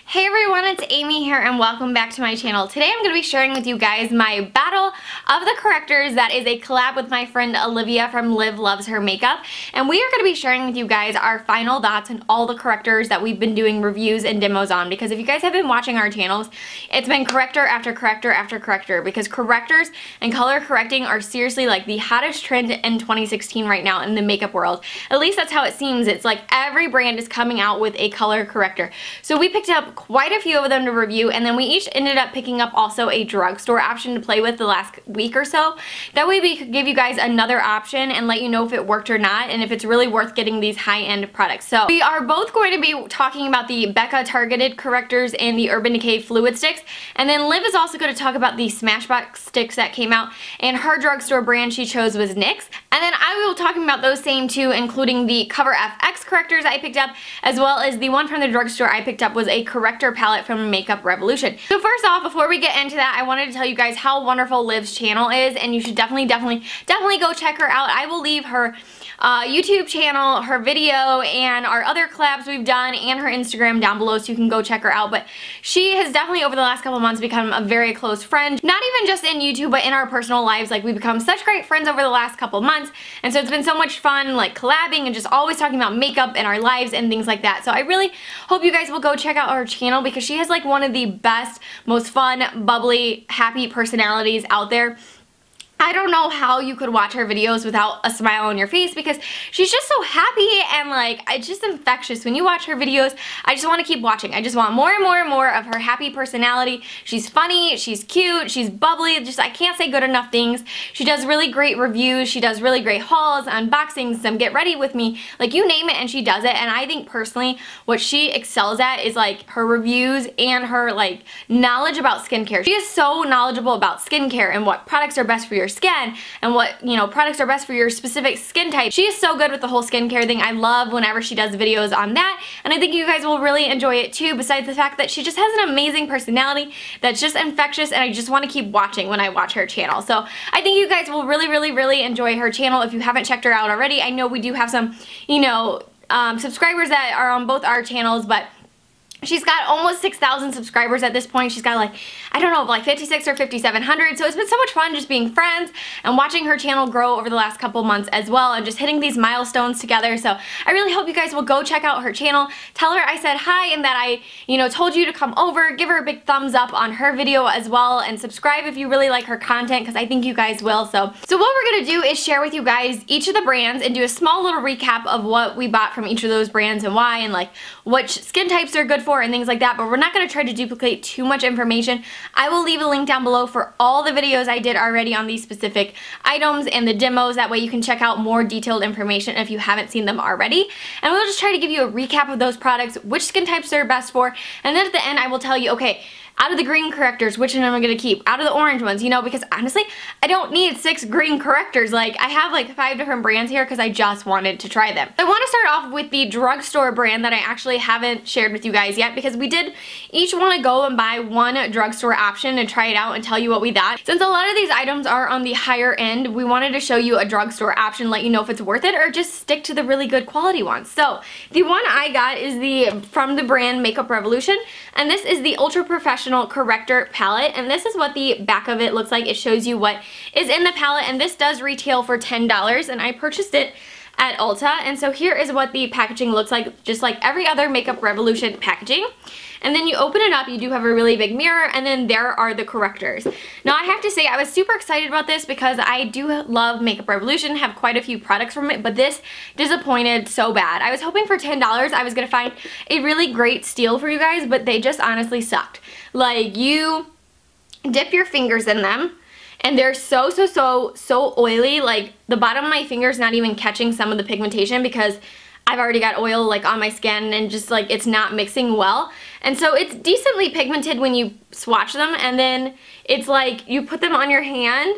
Hey everyone, it's Amy here and welcome back to my channel. Today I'm going to be sharing with you guys my Battle of the Correctors. That is a collab with my friend Olivia from Liv Loves Her Makeup. And we are going to be sharing with you guys our final thoughts on all the correctors that we've been doing reviews and demos on. Because if you guys have been watching our channels, it's been corrector after corrector after corrector. Because correctors and color correcting are seriously like the hottest trend in 2016 right now in the makeup world. At least that's how it seems. It's like every brand is coming out with a color corrector. So we picked up quite a few of them to review, and then we each ended up picking up also a drugstore option to play with the last week or so. That way we could give you guys another option and let you know if it worked or not and if it's really worth getting these high-end products. So we are both going to be talking about the Becca targeted correctors and the Urban Decay fluid sticks, and then Liv is also going to talk about the Smashbox sticks that came out, and her drugstore brand she chose was NYX. And then I will be talking about those same two, including the Cover FX correctors I picked up, as well as the one from the drugstore I picked up was a corrector palette from Makeup Revolution. So first off, before we get into that, I wanted to tell you guys how wonderful Liv's channel is, and you should definitely go check her out. I will leave her YouTube channel, her video, and our other collabs we've done, and her Instagram down below so you can go check her out. But she has definitely over the last couple months become a very close friend, not even just in YouTube but in our personal lives. Like, we've become such great friends over the last couple months, and so it's been so much fun like collabing and just always talking about makeup and our lives and things like that. So I really hope you guys will go check out her channel because she has like one of the best, most fun, bubbly, happy personalities out there. I don't know how you could watch her videos without a smile on your face because she's just so happy, and like, it's just infectious. When you watch her videos, I just want to keep watching. I just want more and more and more of her happy personality. She's funny, she's cute, she's bubbly, just I can't say good enough things. She does really great reviews, she does really great hauls, unboxings, some get ready with me, like you name it and she does it. And I think personally what she excels at is like her reviews and her like knowledge about skincare. She is so knowledgeable about skincare and what products are best for your skin and what, you know, products are best for your specific skin type. She is so good with the whole skincare thing. I love whenever she does videos on that, and I think you guys will really enjoy it too, besides the fact that she just has an amazing personality that's just infectious, and I just want to keep watching when I watch her channel. So I think you guys will really enjoy her channel if you haven't checked her out already. I know we do have some, you know, subscribers that are on both our channels, but she's got almost 6,000 subscribers at this point. She's got like, I don't know, like 56 or 5,700. So it's been so much fun just being friends and watching her channel grow over the last couple months as well, and just hitting these milestones together. So I really hope you guys will go check out her channel. Tell her I said hi and that I, you know, told you to come over. Give her a big thumbs up on her video as well, and subscribe if you really like her content because I think you guys will. So what we're going to do is share with you guys each of the brands and do a small little recap of what we bought from each of those brands and why, and like which skin types they're good for and things like that. But we're not going to try to duplicate too much information. I will leave a link down below for all the videos I did already on these specific items and the demos. That way you can check out more detailed information if you haven't seen them already. And we'll just try to give you a recap of those products, which skin types they're best for, and then at the end I will tell you, okay, out of the green correctors, which one am I going to keep? Out of the orange ones, you know, because honestly, I don't need 6 green correctors. Like, I have like 5 different brands here because I just wanted to try them. I want to start off with the drugstore brand that I actually haven't shared with you guys yet, because we did each want to go and buy one drugstore option and try it out and tell you what we thought. Since a lot of these items are on the higher end, we wanted to show you a drugstore option, let you know if it's worth it, or just stick to the really good quality ones. So the one I got is from the brand Makeup Revolution, and this is the Ultra Professional Corrector Palette, and this is what the back of it looks like. It shows you what is in the palette, and this does retail for $10, and I purchased it at Ulta. And so here is what the packaging looks like, just like every other Makeup Revolution packaging. And then you open it up, you do have a really big mirror, and then there are the correctors. Now I have to say I was super excited about this because I do love Makeup Revolution, have quite a few products from it, but this disappointed so bad. I was hoping for $10 I was going to find a really great steal for you guys, but they just honestly sucked. Like, you dip your fingers in them, and they're so oily. Like, the bottom of my finger is not even catching some of the pigmentation because I've already got oil like on my skin, and just like it's not mixing well. And so it's decently pigmented when you swatch them, and then it's like you put them on your hand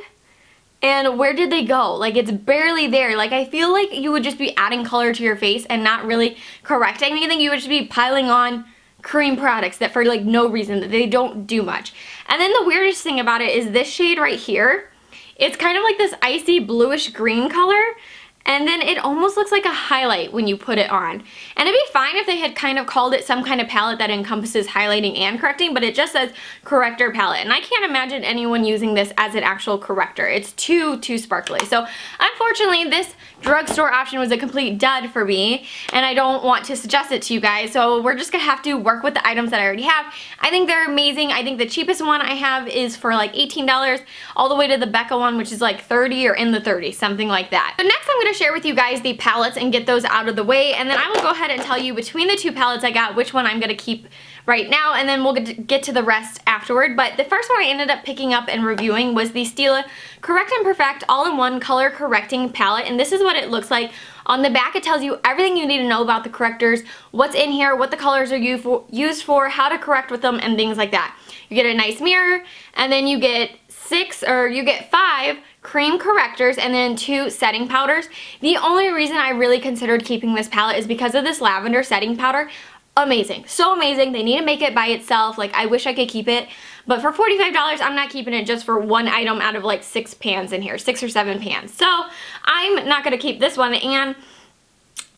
and where did they go? Like, it's barely there. Like, I feel like you would just be adding color to your face and not really correcting anything. You would just be piling on cream products that for like no reason, that they don't do much. And then the weirdest thing about it is this shade right here. It's kind of like this icy bluish green color, and then it almost looks like a highlight when you put it on. And it'd be fine if they had kind of called it some kind of palette that encompasses highlighting and correcting, but it just says corrector palette, and I can't imagine anyone using this as an actual corrector. It's too sparkly. So unfortunately, this drugstore option was a complete dud for me, and I don't want to suggest it to you guys, so we're just gonna have to work with the items that I already have. I think they're amazing. I think the cheapest one I have is for like $18, all the way to the Becca one, which is like 30 or in the 30s, something like that. But next I'm gonna share with you guys the palettes and get those out of the way, and then I will go ahead and tell you between the two palettes I got which one I'm gonna keep right now, and then we'll get to the rest afterward. But the first one I ended up picking up and reviewing was the Stila Correct and Perfect All-in-One Color Correcting Palette, and this is what it looks like. On the back it tells you everything you need to know about the correctors, what's in here, what the colors are used for, how to correct with them, and things like that. You get a nice mirror, and then you get 5 cream correctors and then 2 setting powders. The only reason I really considered keeping this palette is because of this lavender setting powder. Amazing. So amazing. They need to make it by itself. Like, I wish I could keep it. But for $45, I'm not keeping it just for one item out of like 6 pans in here. 6 or 7 pans. So I'm not going to keep this one. And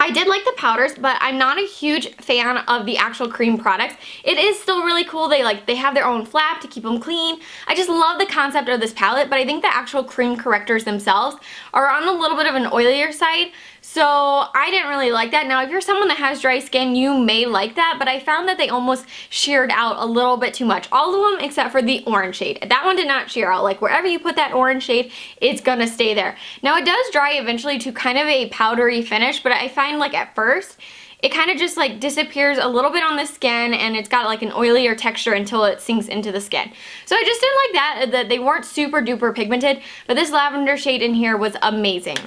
I did like the powders, but I'm not a huge fan of the actual cream products. It is still really cool. They have their own flap to keep them clean. I just love the concept of this palette, but I think the actual cream correctors themselves are on a little bit of an oilier side. So I didn't really like that. Now, if you're someone that has dry skin, you may like that, but I found that they almost sheared out a little bit too much. All of them except for the orange shade. That one did not shear out. Like, wherever you put that orange shade, it's gonna stay there. Now, it does dry eventually to kind of a powdery finish, but I find like at first, it kind of just like disappears a little bit on the skin, and it's got like an oilier texture until it sinks into the skin. So I just didn't like that they weren't super duper pigmented, but this lavender shade in here was amazing.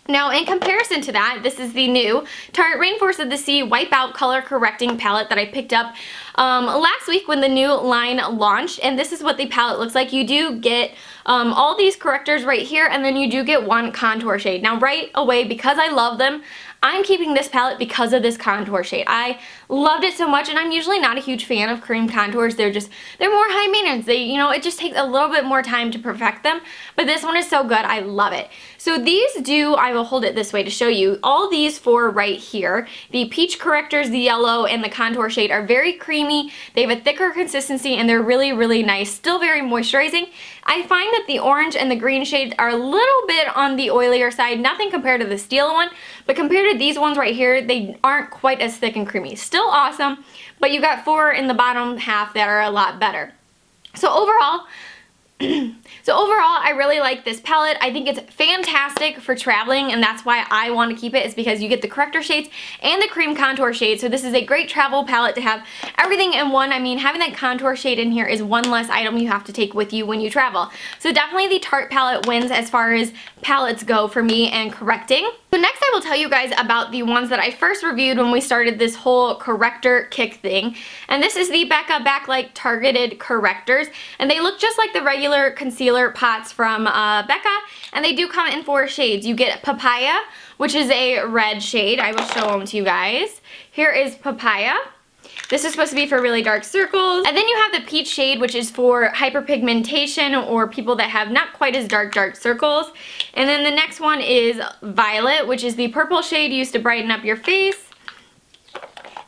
Now, in comparison to that, this is the new Tarte Rainforest of the Sea Wipeout Color Correcting Palette that I picked up last week when the new line launched, and this is what the palette looks like. You do get all these correctors right here, and then you do get one contour shade. Now, right away, because I love them, I'm keeping this palette because of this contour shade. I loved it so much, and I'm usually not a huge fan of cream contours. They're more high maintenance. It just takes a little bit more time to perfect them, but this one is so good. I love it. So these I will hold it this way to show you, all these 4 right here, the peach correctors, the yellow, and the contour shade are very creamy. They have a thicker consistency, and they're really, really nice. Still very moisturizing. I find that the orange and the green shades are a little bit on the oilier side, nothing compared to the Stila one, but compared to these ones right here, they aren't quite as thick and creamy. Still awesome, but you got 4 in the bottom half that are a lot better. So overall, I really like this palette. I think it's fantastic for traveling, and that's why I want to keep it, is because you get the corrector shades and the cream contour shade. So this is a great travel palette to have everything in one. I mean, having that contour shade in here is one less item you have to take with you when you travel. So definitely the Tarte palette wins as far as palettes go for me and correcting. So next I will tell you guys about the ones that I first reviewed when we started this whole corrector kick thing. And this is the Becca Backlight Targeted Correctors. And they look just like the regular concealer pots from Becca. And they do come in 4 shades. You get Papaya, which is a red shade. I will show them to you guys. Here is Papaya. This is supposed to be for really dark circles. And then you have the peach shade, which is for hyperpigmentation or people that have not quite as dark circles. And then the next one is Violet, which is the purple shade used to brighten up your face.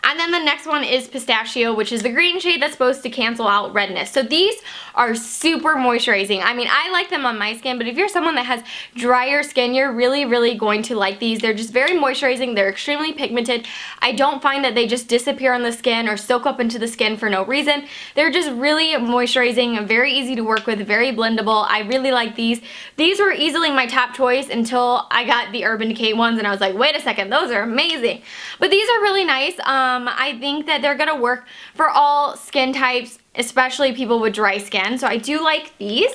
And then the next one is Pistachio, which is the green shade that's supposed to cancel out redness. So these are super moisturizing. I mean, I like them on my skin, but if you're someone that has drier skin, you're really, really going to like these. They're just very moisturizing. They're extremely pigmented. I don't find that they just disappear on the skin or soak up into the skin for no reason. They're just really moisturizing, very easy to work with, very blendable. I really like these. These were easily my top choice until I got the Urban Decay ones, and I was like, wait a second, those are amazing. But these are really nice. I think that they're gonna work for all skin types, especially people with dry skin. So I do like these.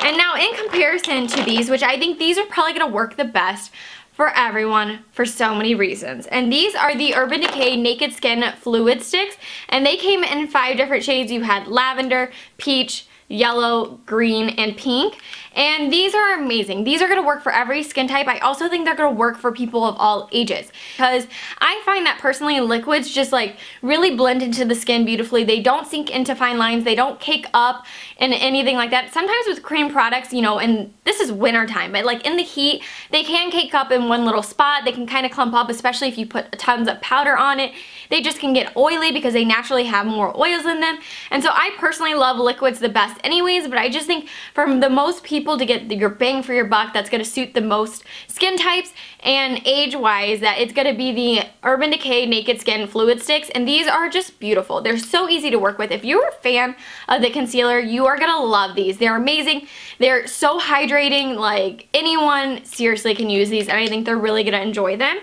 And now in comparison to these, which I think these are probably gonna work the best for everyone for so many reasons. And these are the Urban Decay Naked Skin Fluid Sticks. And they came in 5 different shades. You had lavender, peach, yellow, green, and pink. And these are amazing. These are going to work for every skin type. I also think they're going to work for people of all ages, because I find that personally liquids just like really blend into the skin beautifully. They don't sink into fine lines. They don't cake up and anything like that. Sometimes with cream products, you know, and this is winter time, but like in the heat, they can cake up in one little spot. They can kind of clump up, especially if you put tons of powder on it. They just can get oily because they naturally have more oils in them. And so I personally love liquids the best anyways, but I just think for the most people to get your bang for your buck, that's going to suit the most skin types and age-wise, that it's going to be the Urban Decay Naked Skin Fluid Sticks. And these are just beautiful. They're so easy to work with. If you're a fan of the concealer, you are going to love these. They're amazing. They're so hydrating. Like, anyone seriously can use these, and I think they're really going to enjoy them.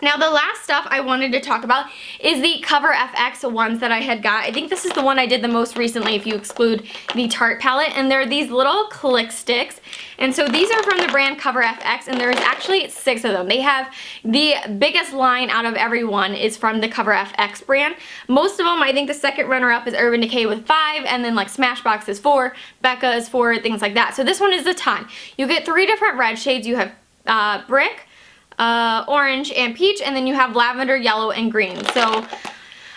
Now the last stuff I wanted to talk about is the Cover FX ones that I had got. I think this is the one I did the most recently if you exclude the Tarte palette, and they're these little click sticks. And so these are from the brand Cover FX, and there's actually 6 of them. They have the biggest line out of every one is from the Cover FX brand. Most of them, I think the second runner-up is Urban Decay with 5, and then like Smashbox is 4, Becca is 4, things like that. So this one is a ton. You get 3 different red shades. You have Brick, orange, and peach, and then you have lavender, yellow, and green. So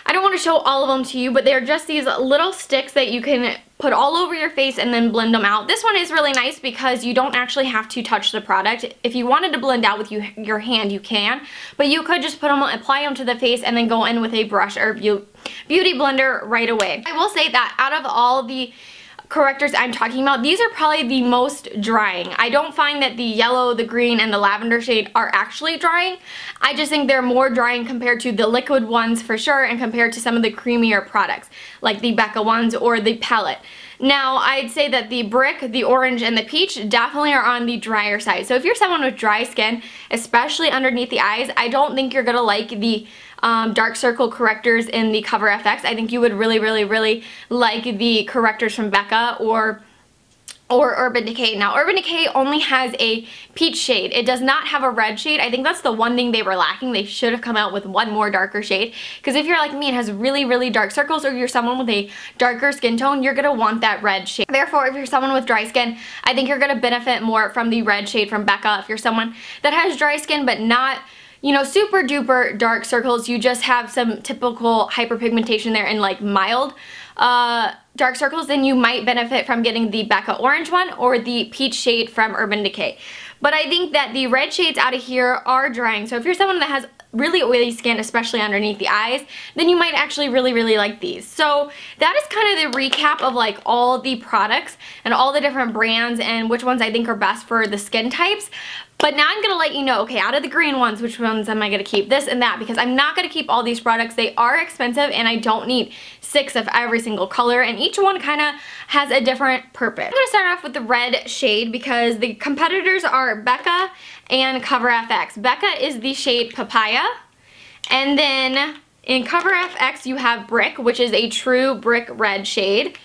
I don't want to show all of them to you, but they're just these little sticks that you can put all over your face and then blend them out. This one is really nice because you don't actually have to touch the product. If you wanted to blend out with your hand, you can, but you could just put them, apply them to the face, and then go in with a brush or beauty blender right away. I will say that out of all the correctors I'm talking about, these are probably the most drying. I don't find that the yellow, the green, and the lavender shade are actually drying. I just think they're more drying compared to the liquid ones for sure, and compared to some of the creamier products like the Becca ones or the palette. Now, I'd say that the Brick, the orange, and the peach definitely are on the drier side. So if you're someone with dry skin, especially underneath the eyes, I don't think you're gonna like the dark circle correctors in the Cover FX. I think you would really, really, really like the correctors from Becca or Urban Decay. Now, Urban Decay only has a peach shade. It does not have a red shade. I think that's the one thing they were lacking. They should have come out with one more darker shade, because if you're like me and has really, really dark circles, or you're someone with a darker skin tone, you're going to want that red shade. Therefore, if you're someone with dry skin, I think you're going to benefit more from the red shade from Becca. If you're someone that has dry skin but not, you know, super duper dark circles, you just have some typical hyperpigmentation there and like mild dark circles, then you might benefit from getting the Becca orange one or the peach shade from Urban Decay. But I think that the red shades out of here are drying, so if you're someone that has really oily skin, especially underneath the eyes, then you might actually really, really like these. So that is kind of the recap of like all the products and all the different brands and which ones I think are best for the skin types. But now I'm going to let you know, okay, out of the green ones, which ones am I going to keep? This and that, because I'm not going to keep all these products. They are expensive, and I don't need 6 of every single color, and each one kind of has a different purpose. I'm going to start off with the red shade because the competitors are Becca and Cover FX. Becca is the shade Papaya, and then in Cover FX you have Brick, which is a true brick red shade.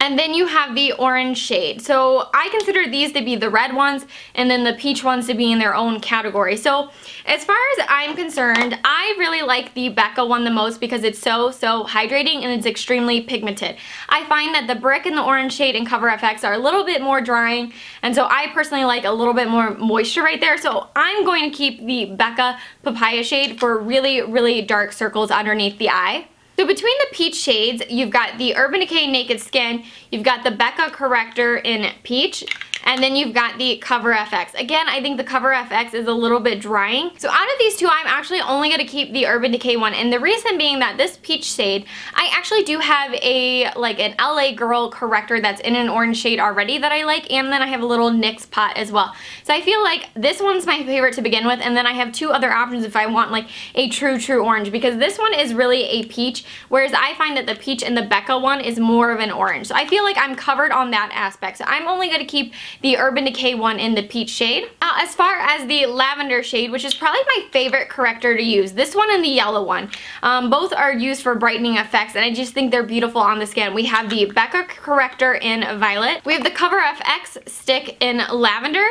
And then you have the orange shade. So I consider these to be the red ones, and then the peach ones to be in their own category. So as far as I'm concerned, I really like the Becca one the most because it's so hydrating and it's extremely pigmented. I find that the Brick and the orange shade in Cover FX are a little bit more drying, and so I personally like a little bit more moisture right there. So I'm going to keep the Becca Papaya shade for really, really dark circles underneath the eye. So between the peach shades, you've got the Urban Decay Naked Skin, you've got the Becca Corrector in peach, and then you've got the Cover FX. Again, I think the Cover FX is a little bit drying. So out of these two, I'm actually only going to keep the Urban Decay one, and the reason being that this peach shade, I actually do have an LA Girl corrector that's in an orange shade already that I like, and then I have a little NYX pot as well. So I feel like this one's my favorite to begin with, and then I have 2 other options if I want like a true orange, because this one is really a peach, whereas I find that the peach in the Becca one is more of an orange. So I feel like I'm covered on that aspect. So I'm only going to keep the Urban Decay one in the peach shade. Now, as far as the lavender shade, which is probably my favorite corrector to use, this one and the yellow one, both are used for brightening effects, and I just think they're beautiful on the skin. We have the Becca corrector in violet, we have the Cover FX stick in lavender,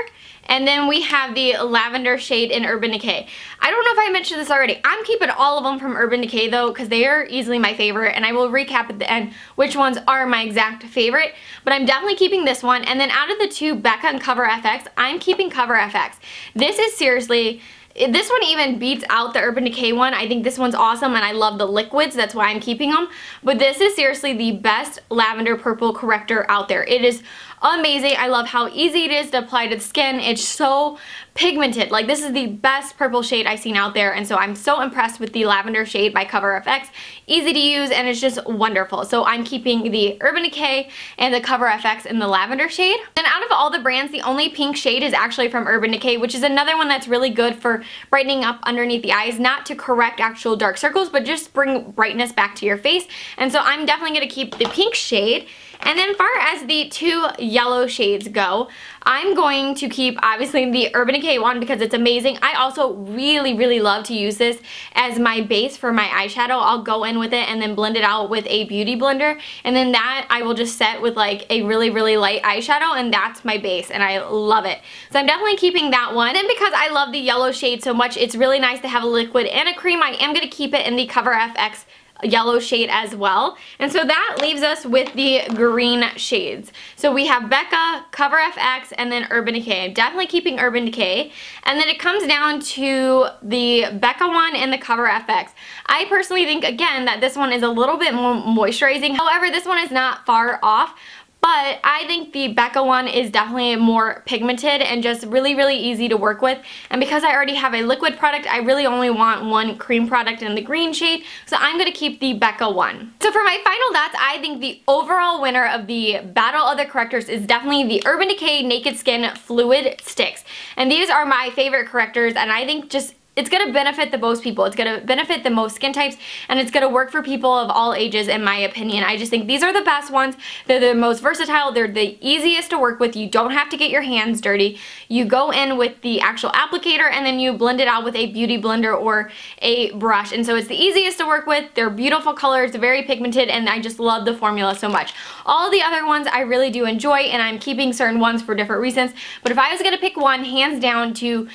And then we have the lavender shade in Urban Decay. I don't know if I mentioned this already. I'm keeping all of them from Urban Decay though, because they are easily my favorite, and I will recap at the end which ones are my exact favorite. But I'm definitely keeping this one. And then out of the two, Becca and Cover FX, I'm keeping Cover FX. This is seriously... This one even beats out the Urban Decay one. I think this one's awesome, and I love the liquids. That's why I'm keeping them. But this is seriously the best lavender purple corrector out there. It is amazing. I love how easy it is to apply to the skin. It's so pigmented. Like, this is the best purple shade I've seen out there, and so I'm so impressed with the lavender shade by Cover FX. Easy to use, and it's just wonderful. So I'm keeping the Urban Decay and the Cover FX in the lavender shade. And out of all the brands, the only pink shade is actually from Urban Decay, which is another one that's really good for brightening up underneath the eyes, not to correct actual dark circles, but just bring brightness back to your face. And so I'm definitely going to keep the pink shade. And then far as the two yellow shades go, I'm going to keep obviously the Urban Decay one because it's amazing. I also really love to use this as my base for my eyeshadow. I'll go in with it and then blend it out with a beauty blender, and then that I will just set with like a really light eyeshadow, and that's my base, and I love it. So I'm definitely keeping that one. And because I love the yellow shade so much, it's really nice to have a liquid and a cream. I am going to keep it in the Cover FX yellow shade as well. And so that leaves us with the green shades. So we have Becca, Cover FX, and then Urban Decay. I'm definitely keeping Urban Decay. And then it comes down to the Becca one and the Cover FX. I personally think, again, that this one is a little bit more moisturizing. However, this one is not far off. But I think the Becca one is definitely more pigmented and just really easy to work with. And because I already have a liquid product, I really only want one cream product in the green shade. So I'm going to keep the Becca one. So for my final thoughts, I think the overall winner of the Battle of the Correctors is definitely the Urban Decay Naked Skin Fluid Sticks. And these are my favorite correctors, and I think just it's going to benefit the most people. It's going to benefit the most skin types, and it's going to work for people of all ages, in my opinion. I just think these are the best ones. They're the most versatile. They're the easiest to work with. You don't have to get your hands dirty. You go in with the actual applicator, and then you blend it out with a beauty blender or a brush. And so it's the easiest to work with. They're beautiful colors, very pigmented, and I just love the formula so much. All the other ones I really do enjoy, and I'm keeping certain ones for different reasons. But if I was going to pick one, hands down, to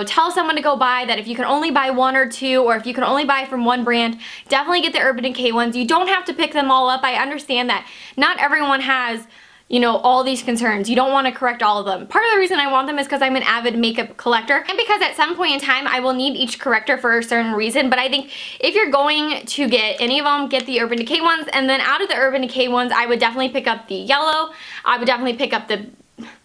tell someone to go buy, that if you can only buy one or two, or if you can only buy from one brand, definitely get the Urban Decay ones. You don't have to pick them all up. I understand that not everyone has all these concerns. You don't want to correct all of them. Part of the reason I want them is because I'm an avid makeup collector, and because at some point in time I will need each corrector for a certain reason. But I think if you're going to get any of them, get the Urban Decay ones. And then out of the Urban Decay ones, I would definitely pick up the yellow. I would definitely pick up the...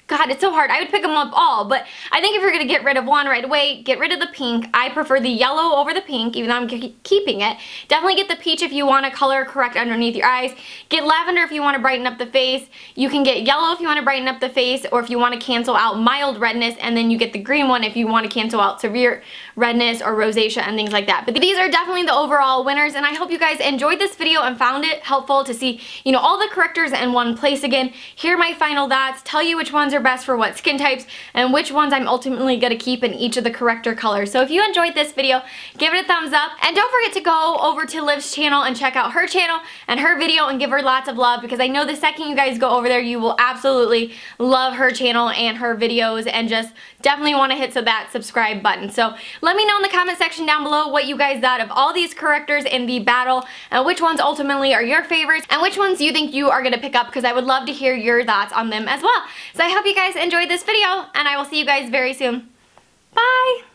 God, it's so hard. I would pick them up all, but I think if you're going to get rid of one right away, get rid of the pink. I prefer the yellow over the pink, even though I'm keeping it. Definitely get the peach if you want to color correct underneath your eyes. Get lavender if you want to brighten up the face. You can get yellow if you want to brighten up the face, or if you want to cancel out mild redness, and then you get the green one if you want to cancel out severe redness or rosacea and things like that. But these are definitely the overall winners, and I hope you guys enjoyed this video and found it helpful to see, all the correctors in one place again. Hear my final thoughts, tell you which ones are best for what skin types, and which ones I'm ultimately going to keep in each of the corrector colors. So if you enjoyed this video, give it a thumbs up, and don't forget to go over to Liv's channel and check out her channel and her video and give her lots of love, because I know the second you guys go over there, you will absolutely love her channel and her videos, and just definitely want to hit that subscribe button. So let me know in the comment section down below what you guys thought of all these correctors in the battle, and which ones ultimately are your favorites, and which ones you think you are going to pick up, because I would love to hear your thoughts on them as well. So I hope you guys enjoyed this video, and I will see you guys very soon. Bye!